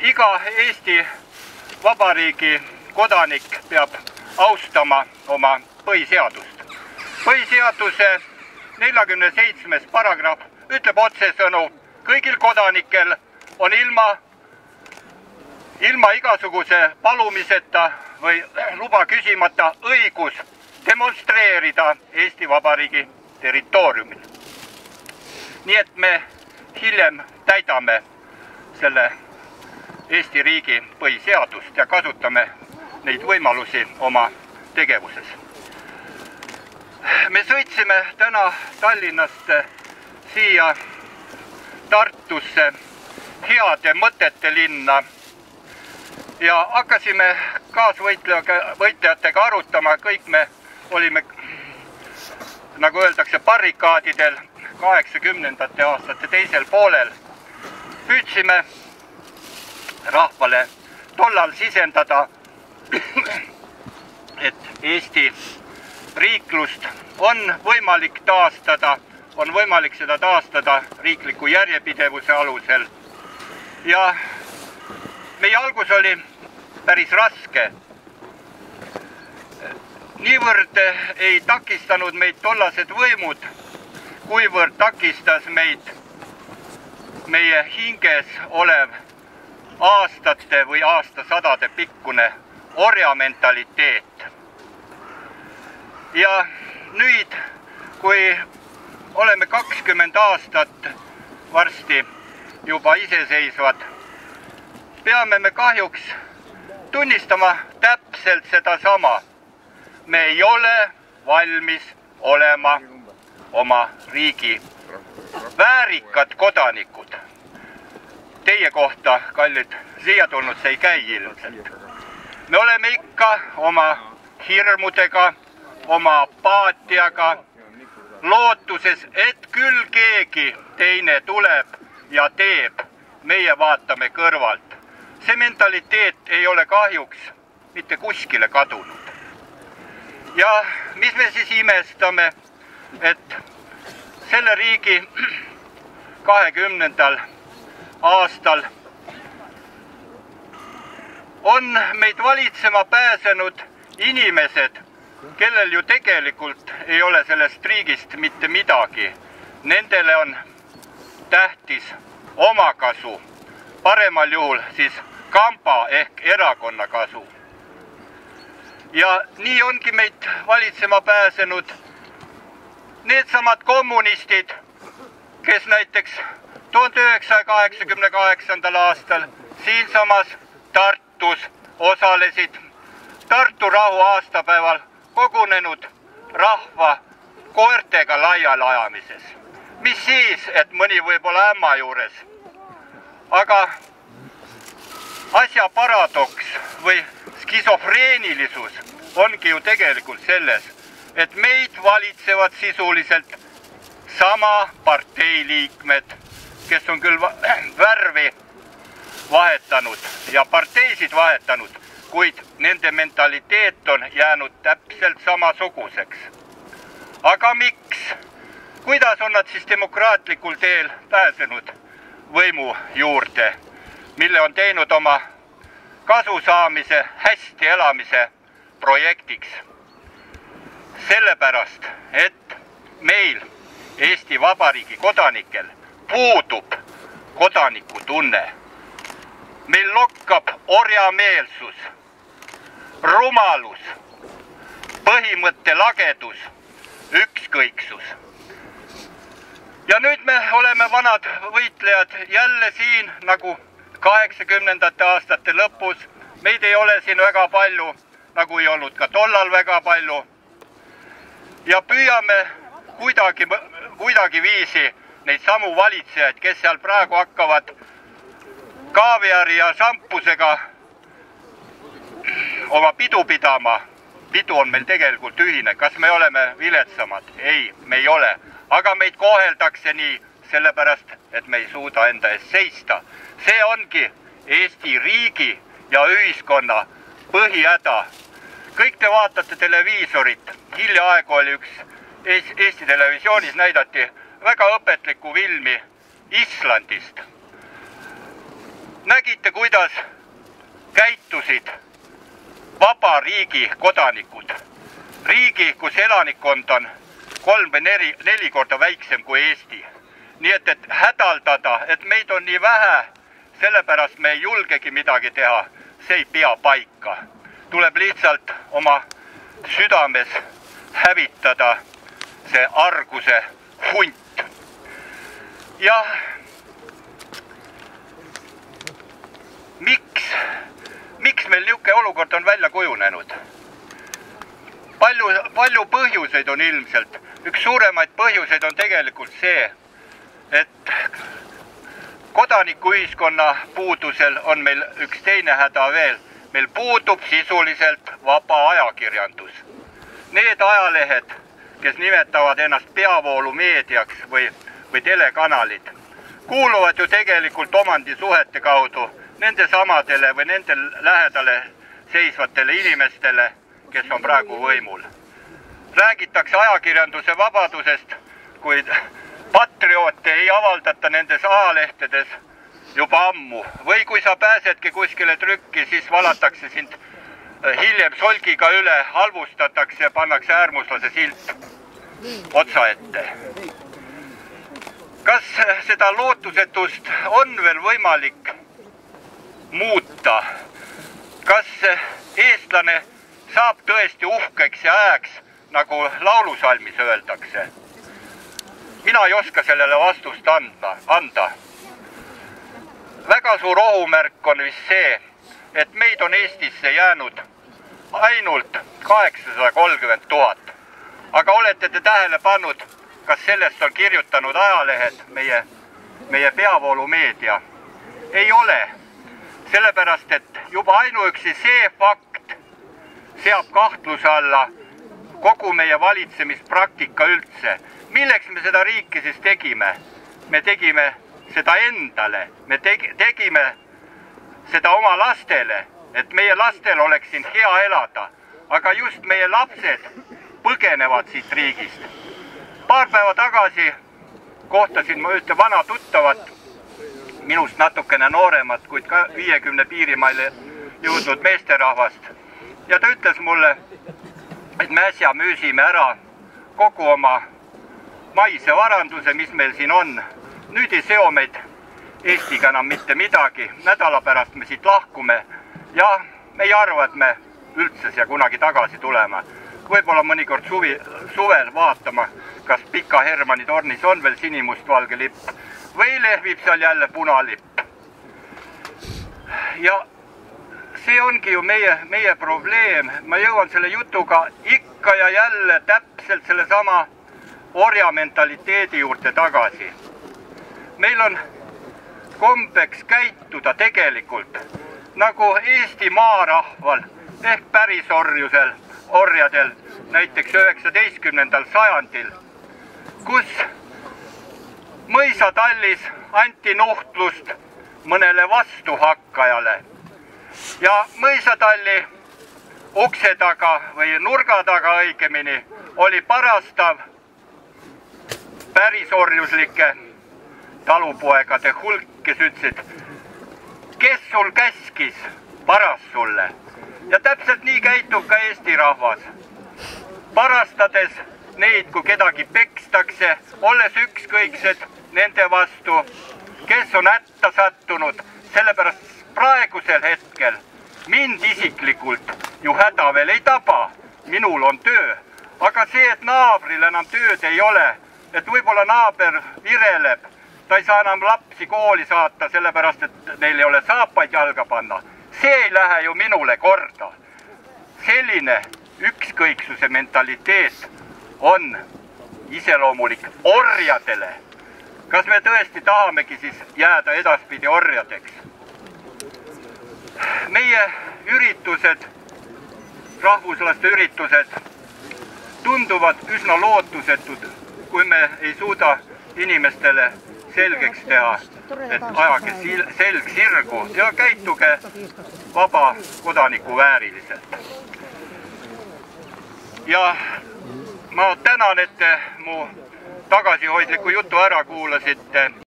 Iga Eesti Vabariigi kodanik peab austama oma põhiseadust. Põhiseaduse 47. paragrahv ütleb otsesõnu, kõigil kodanikel on ilma igasuguse palumiseta või luba küsimata õigus demonstreerida Eesti Vabariigi territooriumil. Nii et me hiljem täidame selle Eesti riigi põhiseadust ja kasutame neid võimalusi oma tegevuses. Me sõitsime täna Tallinnast siia Tartusse heade mõtete linna ja hakkasime kaasvõitlejatega arutama, kõik me olime, nagu öeldakse, barrikaadidel 80. aastate teisel poolel. Püüdsime rahvale tollal sisendada, et Eesti riiklust on võimalik taastada, on võimalik seda taastada riikliku järjepidevuse alusel. Ja meie algus oli päris raske. Niivõrd ei takistanud meid tollased võimud, kuivõrd takistas meid meie hinges olev aastate või aastasadade pikkune orjamentaliteet. Ja nüüd, kui oleme 20 aastat varsti juba iseseisvad, peame me kahjuks tunnistama täpselt seda sama. Me ei ole valmis olema oma riigi väärikad kodanikud. Teie kohta, kallid, siia tulnud see ei käi ilmselt. Me oleme ikka oma hirmudega, oma apaatiaga, lootuses, et küll keegi teine tuleb ja teeb, meie vaatame kõrvalt. See mentaliteet ei ole kahjuks mitte kuskile kadunud. Ja mis me siis imestame, et selle riigi 20. aastal on meid valitsema pääsenud inimesed, kellel ju tegelikult ei ole sellest riigist mitte midagi. Nendele on tähtis omakasu, paremal juhul siis kamba ehk erakonna kasu. Ja nii ongi meid valitsema pääsenud needsamad kommunistid, kes näiteks 1988. aastal siinsamas Tartus osalesid Tartu rahu aastapäeval kogunenud rahva koertega laialajamises. Mis siis, et mõni võib olla ämma juures. Aga asja paradoks või skisofreenilisus ongi ju tegelikult selles, et meid valitsevad sisuliselt sama partei liikmed, kes on küll värvi vahetanud ja parteisid vahetanud, kuid nende mentaliteet on jäänud täpselt samasuguseks. Aga miks? Kuidas on nad siis demokraatlikul teel pääsenud võimu juurde, mille on teinud oma kasu saamise, hästi elamise projektiks? Sellepärast, et meil, Eesti Vabariigi kodanikel, puudub kodanikutunne. Meil lokkab orjameelsus, rumalus, põhimõtte lagedus, ükskõiksus. Ja nüüd me oleme vanad võitlejad jälle siin nagu 80. aastate lõpus. Meid ei ole siin väga palju, nagu ei olnud ka tollal väga palju. Ja püüame kuidagi viisi neid samu valitsejaid, kes seal praegu hakkavad kaaviari ja šampusega oma pidu pidama. Pidu on meil tegelikult ühine. Kas me oleme viletsamad? Ei, me ei ole. Aga meid koheldakse nii, sellepärast, et me ei suuda enda eest seista. See ongi Eesti riigi ja ühiskonna põhihäda. Kõik te vaatate televiisorit. Hiljaaegu oli üks Eesti televisioonis näidati väga õpetlikku filmi Islandist. Nägite, kuidas käitusid vaba riigi kodanikud. Riigi, kus elanikkond on 3 või 4 korda väiksem kui Eesti. Nii et hädaldada, et meid on nii vähe, sellepärast me ei julgegi midagi teha. See ei pea paika. Tuleb lihtsalt oma südames hävitada see arguse hunt. Ja miks meil niisugune olukord on välja kujunenud? Palju põhjuseid on ilmselt. Üks suuremaid põhjuseid on tegelikult see, et kodanikuühiskonna puudusel on meil üks teine häda veel. Meil puudub sisuliselt vaba ajakirjandus. Need ajalehed, kes nimetavad ennast peavoolumeediaks või telekanalid, kuuluvad ju tegelikult omandisuhete kaudu nende samadele või nende lähedale seisvatele inimestele, kes on praegu võimul. Räägitakse ajakirjanduse vabadusest, kuid patrioote ei avaldata nendes ajalehtedes juba ammu. Või kui sa pääsedki kuskile trükki, siis valatakse sind hiljem solgiga üle, halvustatakse ja pannakse äärmuslase silt otsa ette. Kas seda lootusetust on veel võimalik muuta? Kas eestlane saab tõesti uhkeks ja ääks, nagu laulusalmis öeldakse? Mina ei oska sellele vastust anda. Väga suur ohumärk on vist see, et meid on Eestisse jäänud ainult 830 000. Aga olete te tähele pannud, kas sellest on kirjutanud ajalehed, meie peavoolumeedia? Ei ole. Sellepärast, et juba ainuüksi see fakt seab kahtluse alla kogu meie valitsemispraktika üldse. Milleks me seda riiki siis tegime? Me tegime seda endale, me tegime seda oma lastele, et meie lastel oleks siin hea elada. Aga just meie lapsed põgenevad siit riigist. Paar päeva tagasi kohtasin ma ühte vana tuttavat, minust natukene nooremat, kuid ka 50 piirimaile jõudnud meesterahvast. Ja ta ütles mulle, et me äsja müüsime ära kogu oma maise varanduse, mis meil siin on. Nüüd ei seo meid Eestiga enam mitte midagi. Nädala pärast me siit lahkume ja me ei arva, et me üldse siia kunagi tagasi tulema. Võib-olla mõnikord suvel vaatama, kas Pika Hermanni tornis on veel sinimustvalge lipp või lehvib seal jälle punalipp. Ja see ongi ju meie probleem. Ma jõuan selle jutuga ikka ja jälle täpselt selle sama orjamentaliteedi juurde tagasi. Meil on kombeks käituda tegelikult nagu Eesti maarahval ehk päris orjadel näiteks 19. sajandil, kus mõisatallis anti nuhtlust mõnele vastuhakkajale ja mõisatalli ukse taga või nurga taga õigemini oli parastav pärisorjuslike talupoegade hulk, kes ütlesid, kes sul käskis, paras sulle. Ja täpselt nii käitub ka Eesti rahvas. Parastades neid, kui kedagi pekstakse, olles ükskõiksed nende vastu, kes on hätta sattunud, sellepärast praegusel hetkel mind isiklikult ju häda veel ei taba. Minul on töö, aga see, et naabril enam tööd ei ole, et võib-olla naaber vireleb, ta ei saa enam lapsi kooli saata, sellepärast, et neil ei ole saapaid jalga panna. See ei lähe ju minule korda. Selline ükskõiksuse mentaliteet on iseloomulik orjadele. Kas me tõesti tahamegi siis jääda edaspidi orjadeks? Meie üritused, rahvuslaste üritused tunduvad üsna lootusetud, kui me ei suuda inimestele selgeks teha, et ajage selg sirgu ja käituge vaba kodaniku vääriliselt. Ja ma tänan, et te mu tagasihoidliku jutu ära kuulasite.